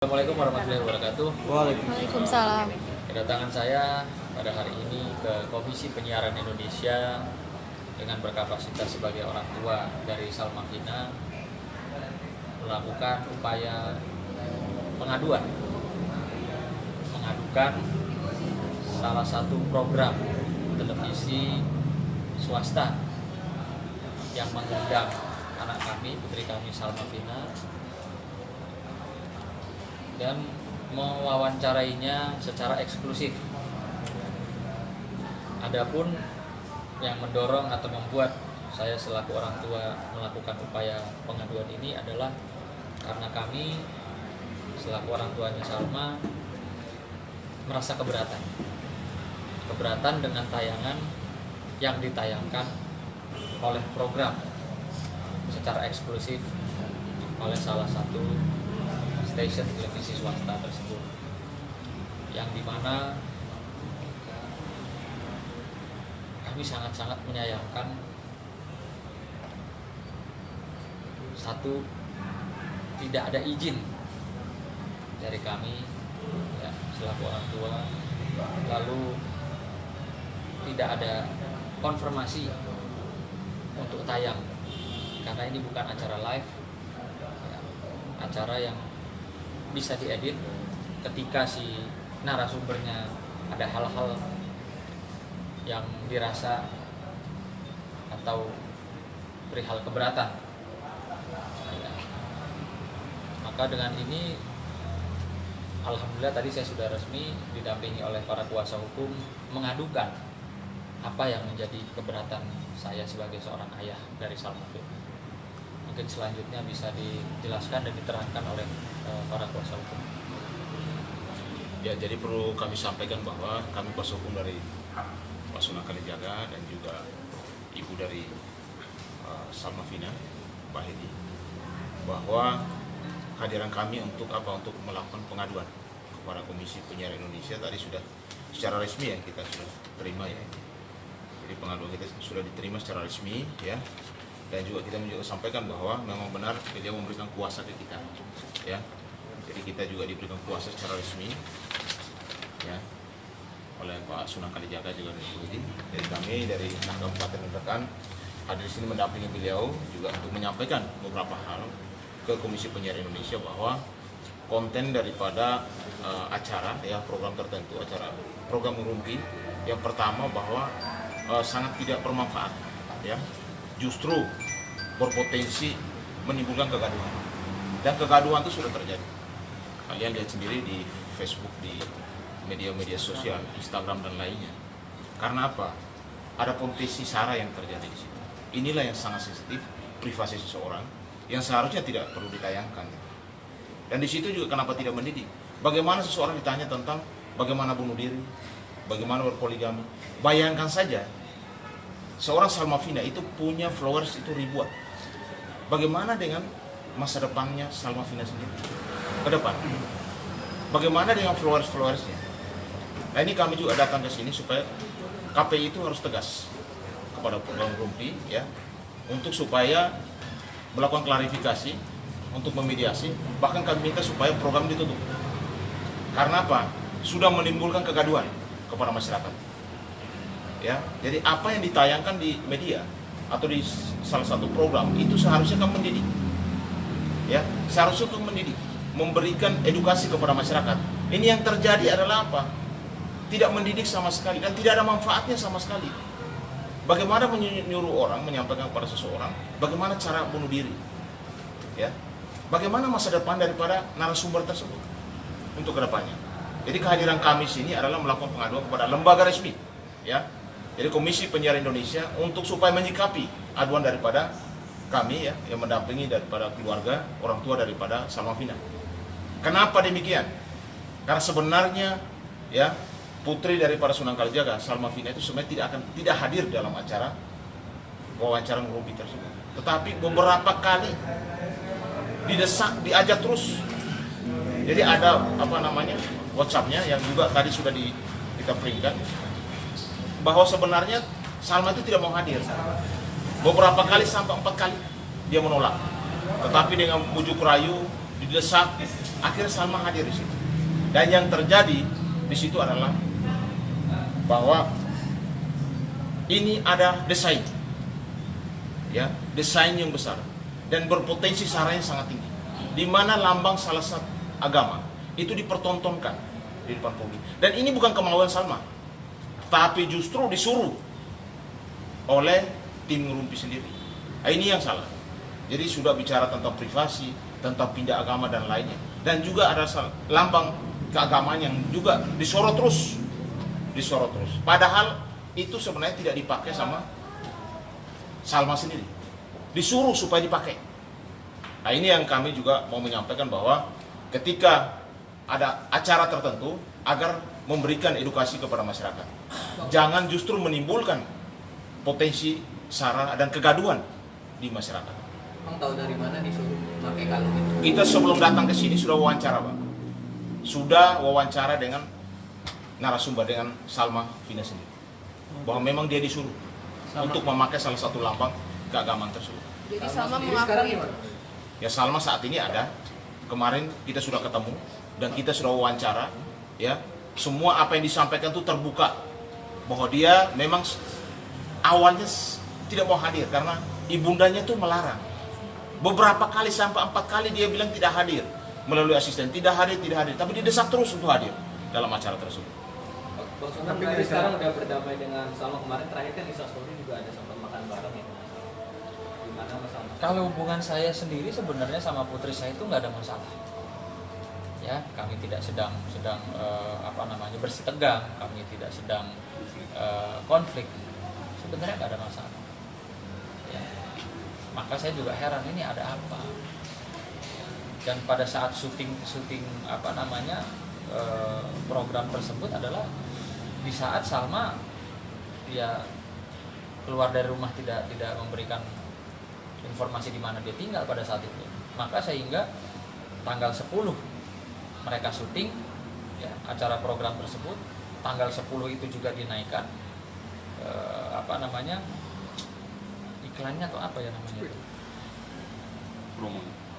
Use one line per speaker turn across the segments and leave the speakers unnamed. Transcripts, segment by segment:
Assalamualaikum warahmatullahi wabarakatuh.
Waalaikumsalam.
Kedatangan saya pada hari ini ke Komisi Penyiaran Indonesia dengan berkapasitas sebagai orang tua dari Salma Vina melakukan upaya pengaduan, mengadukan salah satu program televisi swasta yang mengundang anak kami, putri kami Salma Vina, dan mewawancarainya secara eksklusif. Adapun yang mendorong atau membuat saya selaku orang tua melakukan upaya pengaduan ini adalah karena kami selaku orang tuanya Salma merasa keberatan dengan tayangan yang ditayangkan oleh program secara eksklusif oleh salah satu stasiun televisi swasta tersebut, yang dimana kami sangat-sangat menyayangkan satu, tidak ada izin dari kami ya, selaku orang tua, lalu tidak ada konfirmasi untuk tayang karena ini bukan acara live ya, acara yang bisa diedit ketika si narasumbernya ada hal-hal yang dirasa atau perihal keberatan. Maka dengan ini alhamdulillah tadi saya sudah resmi didampingi oleh para kuasa hukum mengadukan apa yang menjadi keberatan saya sebagai seorang ayah dari Salma Vina. Mungkin selanjutnya bisa dijelaskan dan diterangkan oleh para kuasa hukum.
Ya, jadi perlu kami sampaikan bahwa kami kuasa hukum dari Pak Sunan Kalijaga dan juga ibu dari Salma Vina, Pak Hedi, bahwa kehadiran kami untuk melakukan pengaduan kepada Komisi Penyiaran Indonesia tadi sudah secara resmi ya kita sudah terima ya. Jadi pengaduan kita sudah diterima secara resmi ya. Dan juga kita juga sampaikan bahwa memang benar beliau memberikan kuasa ke kita ya. Jadi kita juga diberikan kuasa secara resmi ya oleh Pak Sunan Kalijaga juga dari kami dari Kabupaten Rekan hadir di sini mendampingi beliau juga untuk menyampaikan beberapa hal ke Komisi Penyiaran Indonesia bahwa konten daripada acara ya program tertentu, acara program Rumpi yang pertama bahwa sangat tidak bermanfaat ya, justru berpotensi menimbulkan kegaduhan, dan kegaduhan itu sudah terjadi. Kalian lihat sendiri di Facebook, di media-media sosial, Instagram dan lainnya. Karena apa? Ada potensi sara yang terjadi di situ. Inilah yang sangat sensitif, privasi seseorang yang seharusnya tidak perlu ditayangkan. Dan di situ juga kenapa tidak mendidik? Bagaimana seseorang ditanya tentang bagaimana bunuh diri, bagaimana berpoligami. Bayangkan saja, seorang Salma Vina itu punya followers itu ribuan. Bagaimana dengan masa depannya Salma Vina sendiri ke depan? Bagaimana dengan followers-followersnya? Nah, ini kami juga datang ke sini supaya KPI itu harus tegas kepada program Rumpi ya, untuk supaya melakukan klarifikasi, untuk memediasi, bahkan kami minta supaya program ditutup. Karena apa? Sudah menimbulkan kegaduhan kepada masyarakat. Ya, jadi apa yang ditayangkan di media atau di salah satu program itu seharusnya kan mendidik, ya, seharusnya kan mendidik, memberikan edukasi kepada masyarakat. Ini yang terjadi adalah apa? Tidak mendidik sama sekali dan tidak ada manfaatnya sama sekali. Bagaimana menyuruh orang menyampaikan kepada seseorang bagaimana cara bunuh diri, ya, bagaimana masa depan daripada narasumber tersebut untuk kedepannya. Jadi kehadiran kami sini adalah melakukan pengaduan kepada lembaga resmi, ya. Jadi Komisi Penyiaran Indonesia untuk supaya menyikapi aduan daripada kami ya, yang mendampingi daripada keluarga orang tua daripada Salma Vina. Kenapa demikian? Karena sebenarnya ya putri daripada Sunan Kalijaga, Salma Vina itu sebenarnya tidak hadir dalam acara wawancara Rumpi tersebut. Tetapi beberapa kali didesak, diajak terus. Jadi ada WhatsApp-nya yang juga tadi sudah kita peringkan bahwa sebenarnya Salma itu tidak mau hadir. Beberapa kali sampai 4 kali dia menolak. Tetapi dengan bujuk rayu didesak, akhirnya Salma hadir di situ. Dan yang terjadi di situ adalah bahwa ini ada desain, ya, desain yang besar dan berpotensi sara yang sangat tinggi, di mana lambang salah satu agama itu dipertontonkan di depan publik. Dan ini bukan kemauan Salma, tapi justru disuruh oleh tim Ngerumpi sendiri. Nah, ini yang salah. Jadi sudah bicara tentang privasi, tentang pindah agama dan lainnya, dan juga ada lambang keagamaan yang juga disorot terus. Padahal itu sebenarnya tidak dipakai sama Salma sendiri, disuruh supaya dipakai. Nah, ini yang kami juga mau menyampaikan bahwa ketika ada acara tertentu agar memberikan edukasi kepada masyarakat, jangan justru menimbulkan potensi sara dan kegaduhan di masyarakat.
Bang tahu dari mana disuruh pakai kalung itu?
Kita sebelum datang ke sini sudah wawancara, Pak. Sudah wawancara dengan narasumber, dengan Salma Vina sendiri, bahwa memang dia disuruh untuk memakai salah satu lambang keagamaan tersebut.
Jadi Salma
sekarang
mengakui.
gimana?
Ya, Salma saat ini ada. Kemarin kita sudah ketemu dan kita sudah wawancara, ya. Semua apa yang disampaikan itu terbuka, bahwa dia memang awalnya tidak mau hadir karena ibundanya tuh melarang. Beberapa kali sampai 4 kali dia bilang tidak hadir melalui asisten, tidak hadir, tapi didesak terus untuk hadir dalam acara tersebut.
Bang Sonam tapi sekarang udah berdamai dengan Salma. Kemarin terakhir kan di Instastory juga ada sempat makan bareng ya. Gimana Mas Salma?
Kalau hubungan saya sendiri sebenarnya sama putri saya itu nggak ada masalah. Ya, kami tidak sedang bersih tegang, kami tidak sedang konflik. Sebenarnya nggak ada masalah. Ya. Maka saya juga heran, ini ada apa? Dan pada saat syuting program tersebut adalah di saat Salma ya keluar dari rumah, tidak memberikan informasi di mana dia tinggal pada saat itu. Maka sehingga tanggal 10 mereka syuting ya, acara program tersebut, tanggal 10 itu juga dinaikkan iklannya atau apa ya namanya itu,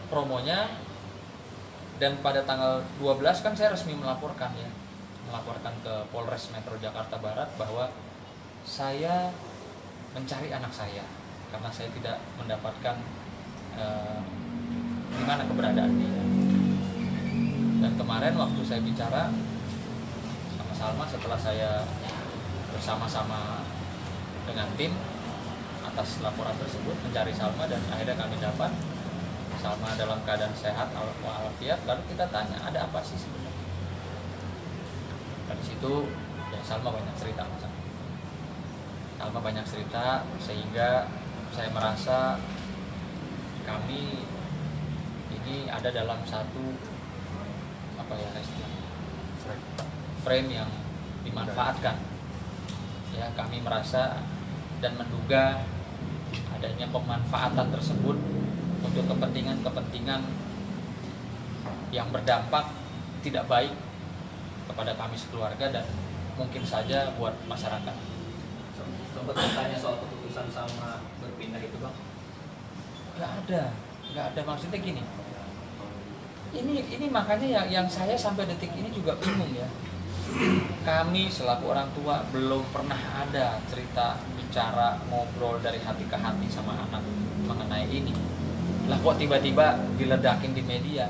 promonya. Dan pada tanggal 12 kan saya resmi melaporkan ke Polres Metro Jakarta Barat bahwa saya mencari anak saya karena saya tidak mendapatkan di mana keberadaan dia. Dan kemarin waktu saya bicara sama Salma setelah saya bersama-sama dengan tim atas laporan tersebut mencari Salma, dan akhirnya kami dapat Salma dalam keadaan sehat walafiat. Lalu kita tanya, ada apa sih sebenarnya? Dari situ ya Salma banyak cerita, Salma banyak cerita sehingga saya merasa kami ini ada dalam satu frame yang dimanfaatkan. Ya, kami merasa dan menduga adanya pemanfaatan tersebut untuk kepentingan yang berdampak tidak baik kepada kami sekeluarga dan mungkin saja buat masyarakat.
Sempat bertanya soal keputusan sama berpindah itu Bang?
Nggak ada, maksudnya gini. Ini makanya yang saya sampai detik ini juga bingung ya. Kami selaku orang tua belum pernah ada cerita, bicara, ngobrol dari hati ke hati sama anak mengenai ini. Lah kok tiba-tiba diledakin di media?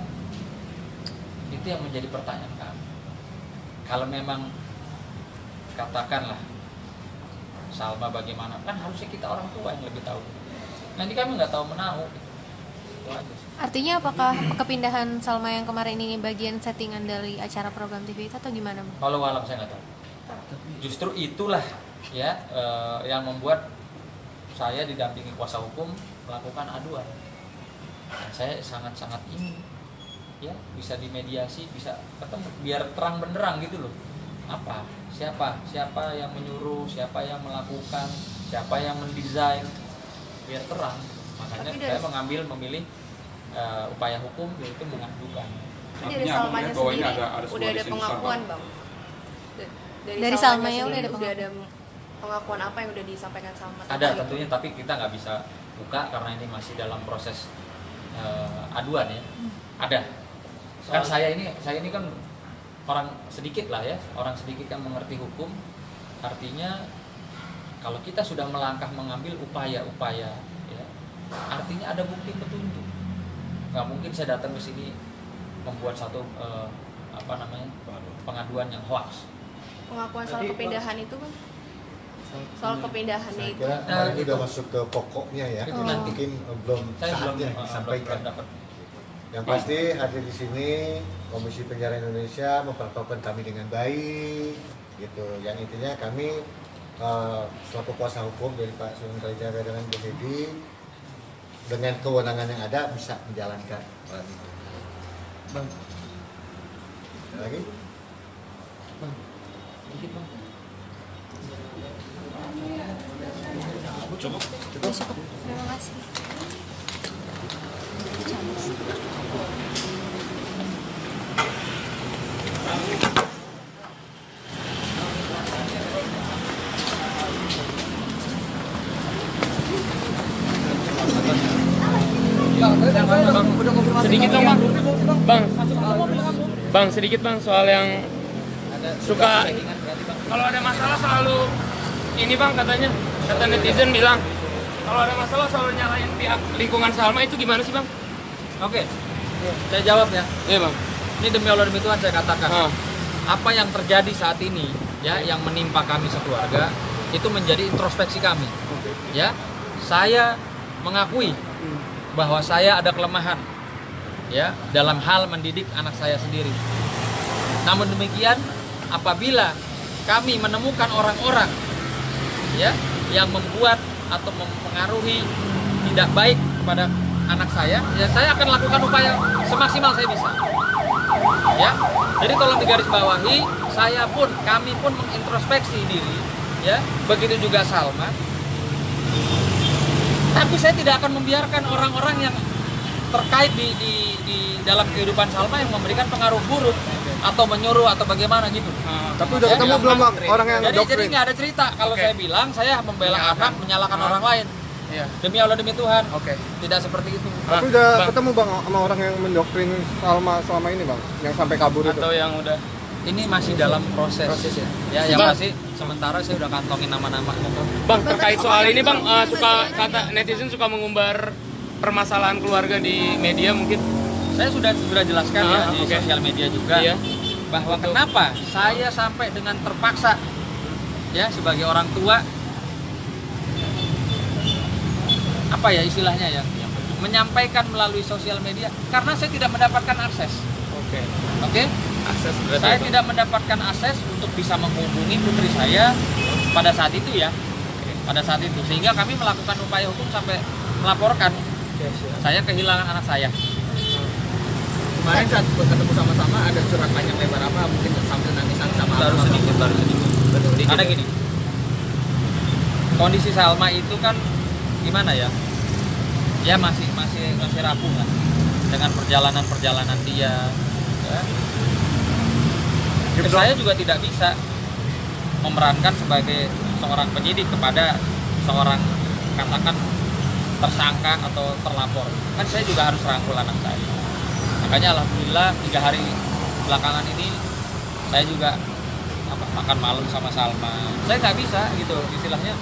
Itu yang menjadi pertanyaan kami. Kalau memang katakanlah Salma bagaimana, kan harusnya kita orang tua yang lebih tahu. Nanti kami nggak tahu menahu. Itu aja sih.
Artinya apakah kepindahan Salma yang kemarin ini bagian settingan dari acara program TV itu atau gimana, Bang?
Kalau alam saya nggak tahu. Justru itulah ya yang membuat saya didampingi kuasa hukum melakukan aduan. Dan saya sangat-sangat ingin ya bisa dimediasi, bisa ketemu biar terang benderang gitu loh. Apa? Siapa yang menyuruh, siapa yang melakukan, siapa yang mendesain, biar terang. Makanya saya memilih upaya hukum yaitu mengadukan.
Dari Salmanya sendiri udah ada pengakuan, Bang. Dari Salmanya udah ada pengakuan apa yang udah disampaikan Salma?
Ada tentunya, tapi kita nggak bisa buka karena ini masih dalam proses aduan ya. Ada Kan saya ini kan orang sedikit lah ya, orang sedikit yang mengerti hukum. Artinya kalau kita sudah melangkah mengambil upaya-upaya, ya, artinya ada bukti petunjuk. Nggak mungkin saya datang ke sini membuat satu pengaduan yang hoax.
Pengakuan soal kepindahan itu kan? Soal kepindahannya itu.
Itu udah masuk ke pokoknya ya.
Itu nanti.
Mungkin belum
Saya
saatnya
belum
disampaikan.
dapat.
Yang pasti hadir di sini Komisi Penyiaran Indonesia memperlakukan kami dengan baik, gitu. Yang intinya kami selaku kuasa hukum dari Pak Sunan Kalijaga dengan Bu Hedi dengan kewenangan yang ada bisa menjalankan.
Bang,
Ada lagi?
bang, sedikit bang.
Cukup.
Terima kasih.
Sedikit dong bang. Bang sedikit bang soal yang suka kalau ada masalah selalu ini bang katanya kata netizen bilang kalau ada masalah selalu nyalain pihak lingkungan Salma itu gimana sih bang?
Oke, saya jawab ya.
Iya bang.
Ini demi Allah demi Tuhan saya katakan. Apa yang terjadi saat ini ya yang menimpa kami sekeluarga itu menjadi introspeksi kami. Ya, saya mengakui bahwa saya ada kelemahan ya dalam hal mendidik anak saya sendiri. Namun demikian, apabila kami menemukan orang-orang ya yang membuat atau mempengaruhi tidak baik kepada anak saya, ya saya akan lakukan upaya semaksimal saya bisa. Ya, jadi tolong digarisbawahi, kami pun mengintrospeksi diri, ya, begitu juga Salma. Tapi saya tidak akan membiarkan orang-orang yang terkait di dalam kehidupan Salma yang memberikan pengaruh buruk atau menyuruh atau bagaimana gitu.
Tapi udah ketemu belum Bang orang yang
Jadi
doktrin?
nggak ada cerita kalau saya bilang saya membela anak, menyalahkan orang lain.
Iya.
Demi Allah demi Tuhan.
Oke.
Tidak seperti itu.
Tapi udah
Bang.
ketemu Bang sama orang yang mendoktrin Salma selama ini Bang, yang sampai kabur itu?
Atau yang udah
Ini masih dalam proses ya. Ya, yang
Bang.
pasti sementara saya udah kantongin nama-nama.
bang terkait soal ini bang suka kata netizen suka mengumbar permasalahan keluarga di media mungkin.
Saya sudah jelaskan ya di
oke.
sosial media juga
Iya.
bahwa kenapa saya sampai dengan terpaksa ya sebagai orang tua apa ya istilahnya ya menyampaikan melalui sosial media karena saya tidak mendapatkan akses. Oke.
Akses berarti
Saya
apa?
tidak mendapatkan akses untuk bisa menghubungi putri saya pada saat itu ya. Pada saat itu sehingga kami melakukan upaya hukum sampai melaporkan saya kehilangan anak saya.
Kemarin saat ketemu sama-sama ada surat panjang lebar apa mungkin sambil nangisan sama
Baru sedikit. Karena gini, kondisi Salma itu kan gimana ya? Ya masih rapuh kan dengan perjalanan dia. Ya. Saya juga tidak bisa memerankan sebagai seorang penyidik kepada seorang katakan tersangka atau terlapor. Kan saya juga harus rangkul anak saya. Makanya alhamdulillah 3 hari belakangan ini saya juga makan malam sama Salma. Saya nggak bisa gitu istilahnya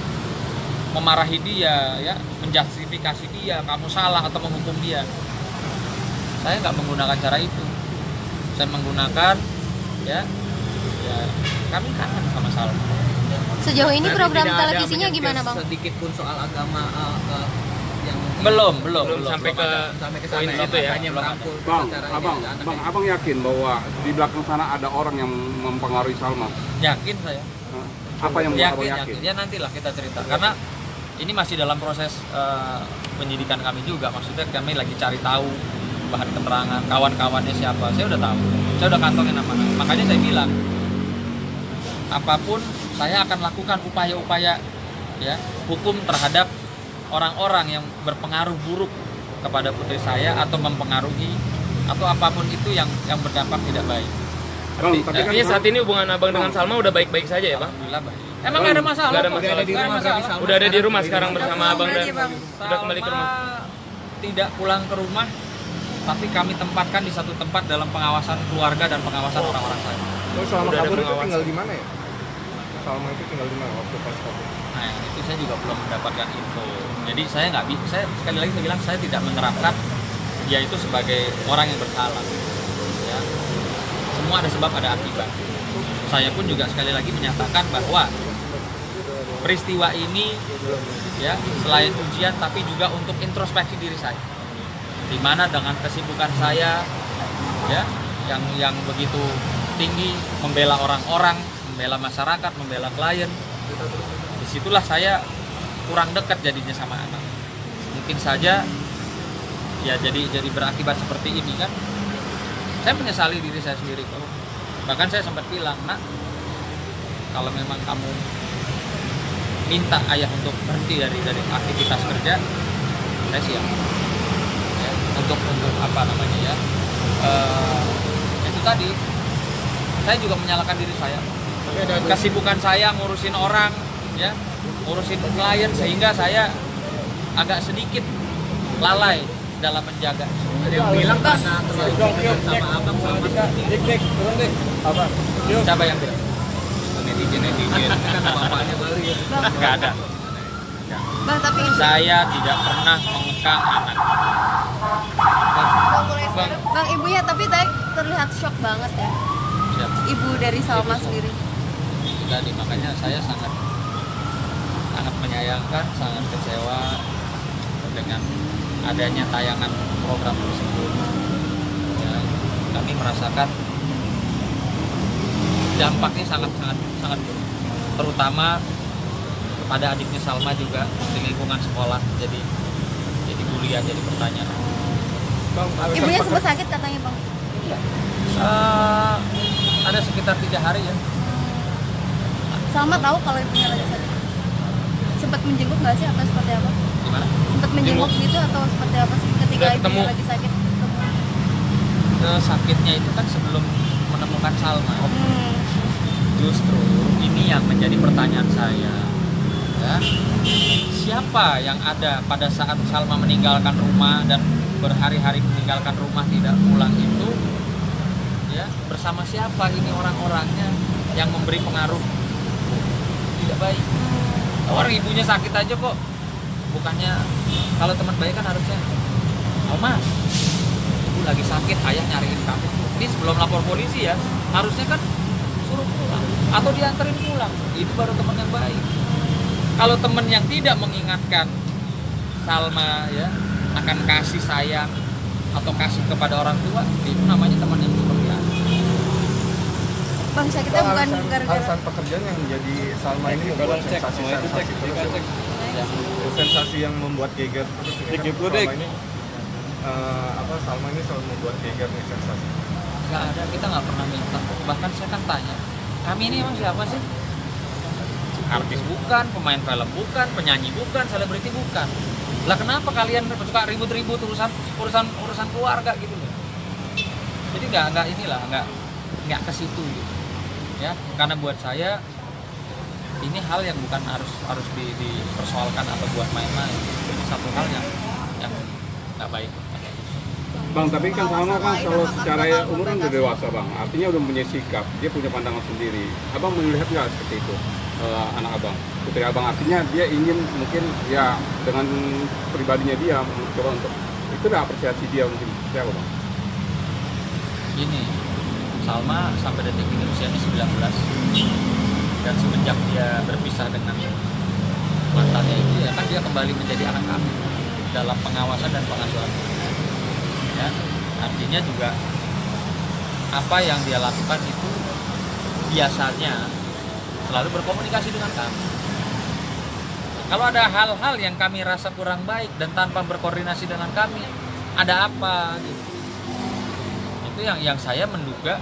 memarahi dia ya, menjustifikasi dia, kamu salah atau menghukum dia. Saya nggak menggunakan cara itu. Saya menggunakan ya kami kangen sama Salma.
Sejauh ini
Berarti
program
tidak ada
televisinya gimana Bang?
sedikit pun soal agama yang
Belum
sampai ke
sampai ke
poin
sana
situ ya.
hanya merangkul
Bang,
secara
abang yakin bahwa di belakang sana ada orang yang mempengaruhi Salma?
Yakin saya.
Apa yang membuat abang
Yakin. Ya nantilah kita cerita karena ini masih dalam proses penyidikan kami juga. Maksudnya kami lagi cari tahu bahan keterangan kawan-kawannya siapa. Saya udah tahu. Saya udah kantongin nama. Makanya saya bilang apapun saya akan lakukan upaya-upaya ya hukum terhadap orang-orang yang berpengaruh buruk kepada putri saya atau mempengaruhi atau apapun itu yang berdampak tidak baik.
Bang, tapi kan
Artinya saat ini hubungan abang dengan Salma udah baik-baik saja ya bang?
Alhamdulillah baik. Emang nggak ada masalah?
Nggak ada
kok.
masalah.
Nggak ada masalah.
Udah ada di rumah sekarang bersama abang dan
Bang.
udah kembali ke rumah.
Tidak pulang ke rumah tapi kami tempatkan di satu tempat dalam pengawasan keluarga dan pengawasan orang-orang saya.
Terus selama kabur itu tinggal di mana ya? Salma itu tinggal di mana waktu pas kabur?
Nah, itu saya juga belum mendapatkan info. Jadi saya nggak bisa, saya sekali lagi saya bilang saya tidak menerapkan dia itu sebagai orang yang bersalah. Ya. Semua ada sebab ada akibat. Saya pun juga sekali lagi menyatakan bahwa peristiwa ini ya selain ujian tapi juga untuk introspeksi diri saya. Di mana dengan kesibukan saya ya yang begitu tinggi membela orang-orang, membela masyarakat, membela klien, disitulah saya kurang dekat jadinya sama anak. Mungkin saja ya jadi berakibat seperti ini kan. Saya menyesali diri saya sendiri kok. Bahkan saya sempat bilang, nak, kalau memang kamu minta ayah untuk berhenti dari aktivitas kerja, saya siap. Ya, untuk apa namanya ya? Itu tadi, saya juga menyalahkan diri saya. Kesibukan saya ngurusin orang, ya, ngurusin klien sehingga saya agak sedikit lalai dalam menjaga.
Ada yang bilang karena terlalu dekat sama abang sama dik apa?
Siapa yang bilang?
Netizen kan bapaknya Bali ya.
Nggak ada.
Bang, tapi
Saya tidak pernah mengekang anak.
Bang, ibunya tapi tadi terlihat shock banget ya.
Siap.
Ibu dari Salma sendiri.
Itu tadi makanya saya sangat menyayangkan, sangat kecewa dengan adanya tayangan program tersebut. Ya, kami merasakan dampaknya sangat buruk, terutama pada adiknya Salma juga di lingkungan sekolah. Jadi bulian, jadi pertanyaan.
Ibunya sempat sakit katanya, Bang.
Ada sekitar 3 hari ya.
Salma tahu kalau ibunya lagi sakit. Sempat menjenguk nggak sih atau seperti apa?
Gimana?
Sempat menjenguk gitu atau seperti apa sih ketika ibunya lagi sakit?
Sakitnya itu kan sebelum menemukan Salma. Justru ini yang menjadi pertanyaan saya. Ya. Siapa yang ada pada saat Salma meninggalkan rumah dan berhari-hari meninggalkan rumah tidak pulang itu? Ya, bersama siapa ini orang-orangnya yang memberi pengaruh tidak baik? Orang ibunya sakit aja kok. Bukannya kalau teman baik kan harusnya, Salma, ibu lagi sakit, ayah nyariin kamu. Ini sebelum lapor polisi ya, harusnya kan suruh pulang atau dianterin pulang. Itu baru teman yang baik. Kalau teman yang tidak mengingatkan Salma ya akan kasih sayang atau kasih kepada orang tua, itu namanya teman yang seperti apa?
Bangsa kita bukan gara-gara
alasan pekerjaan yang menjadi Salma ini membuat sensasi terus. Sensasi yang membuat geger terus. Selama ini Salma ini selalu membuat geger nih sensasi.
Nggak ada, kita nggak pernah minta. Bahkan saya kan tanya, kami ini emang siapa sih? Artis bukan, pemain film bukan, penyanyi bukan, selebriti bukan. Lah kenapa kalian suka ribut-ribut urusan keluarga gitu loh? Jadi nggak ke situ gitu. Ya, karena buat saya ini hal yang bukan harus dipersoalkan atau buat main-main. Ini satu hal yang nggak baik.
Bang, tapi kan Salma kan kalau secara umur kan udah dewasa, Bang. Artinya udah punya sikap, dia punya pandangan sendiri. Abang melihat nggak seperti itu? Anak abang, putri abang, artinya dia ingin mungkin ya dengan pribadinya dia mencoba untuk itu udah apresiasi dia mungkin siapa, Bang?
Gini, Salma sampai detik ini usianya 19 dan semenjak dia berpisah dengan mantannya itu ya kan dia kembali menjadi anak kami dalam pengawasan dan pengasuhan. Ya, artinya juga apa yang dia lakukan itu biasanya selalu berkomunikasi dengan kami. Kalau ada hal-hal yang kami rasa kurang baik dan tanpa berkoordinasi dengan kami, ada apa gitu. Itu yang saya menduga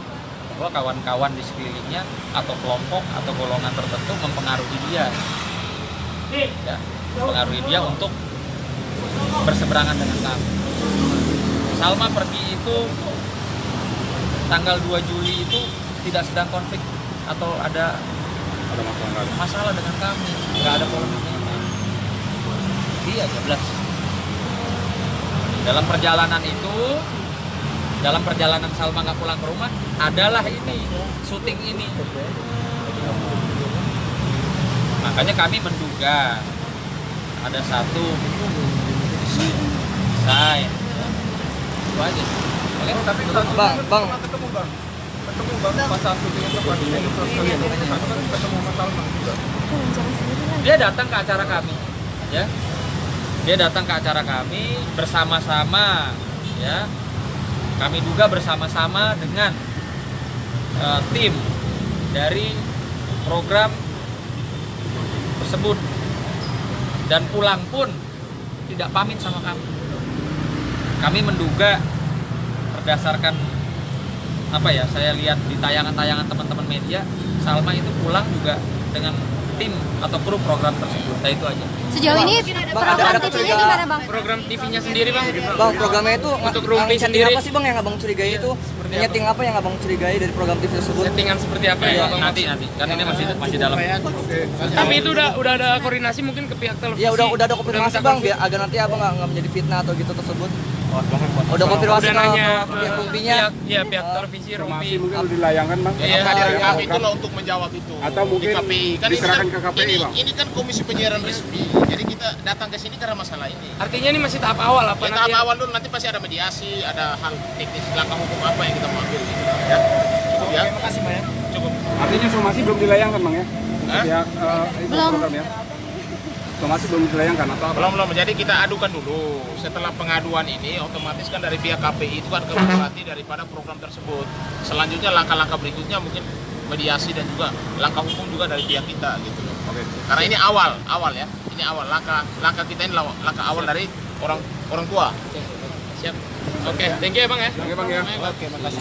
bahwa kawan-kawan di sekelilingnya atau kelompok atau golongan tertentu mempengaruhi dia. Ya, mempengaruhi dia untuk berseberangan dengan kami. Salma pergi itu tanggal 2 Juli itu tidak sedang konflik atau ada masalah dengan kami, nggak ada polemiknya. Dia 11. Dalam perjalanan itu dalam perjalanan Salma nggak pulang ke rumah adalah ini, syuting ini. Makanya kami menduga ada satu saya itu aja. Oke?
Tapi
Bang.
ketemu pas saat syuting itu pas kalian ketemu sama Salma juga.
Dia datang ke acara kami, ya. Dia datang ke acara kami bersama-sama, ya. Kami duga bersama-sama dengan tim dari program tersebut, dan pulang pun tidak pamit sama kami. Kami menduga berdasarkan apa ya, saya lihat di tayangan-tayangan teman-teman media, Salma itu pulang juga dengan tim atau kru program tersebut. Nah, itu aja.
Sejauh ini program TV-nya gimana, Bang?
Program TV-nya sendiri, Bang.
Bang, programnya itu
Untuk Rumpi sendiri.
apa sih, Bang, yang Abang curigai itu? Nyeting apa yang Abang curigai dari program TV tersebut?
Settingan seperti apa ya, Bang?
Nanti kan ini masih dalam.
Tapi itu udah ada koordinasi mungkin ke pihak televisi.
Ya udah ada konfirmasi,
minta
Bang, biar agar nanti Abang nggak menjadi fitnah atau gitu tersebut. Udah konfirmasi
Udah nanya
ke pihak Rumpinya.
pihak televisi Rumpi.
Informasi mungkin udah dilayangkan, Bang.
Ya, kehadiran kami itulah untuk menjawab itu.
Atau mungkin
di KPI. Kan
diserahkan
ini
ke KPI, Bang.
Ini kan komisi penyiaran resmi. Jadi kita datang ke sini karena masalah ini.
Artinya ini masih tahap awal apa
Ya,
nanti?
tahap awal dulu, nanti pasti ada mediasi, ada hal teknis, langkah hukum apa yang kita mau ambil gitu. Ya. Cukup ya.
Terima kasih, Pak ya.
Cukup.
Artinya somasi belum dilayangkan, Bang, ya?
Hah?
Pihak itu
Belum.
program ya? Somasi belum dilayangkan atau apa?
Belum. Jadi kita adukan dulu. Setelah pengaduan ini, otomatis kan dari pihak KPI itu kan keberhati daripada program tersebut. Selanjutnya langkah-langkah berikutnya mungkin mediasi dan juga langkah hukum juga dari pihak kita gitu loh.
Oke.
Karena ini awal ya. Ini awal langkah kita ini langkah awal dari orang tua.
Siap. Oke, thank you ya, Bang ya.
Oke, Bang, ya.
Oke, makasih.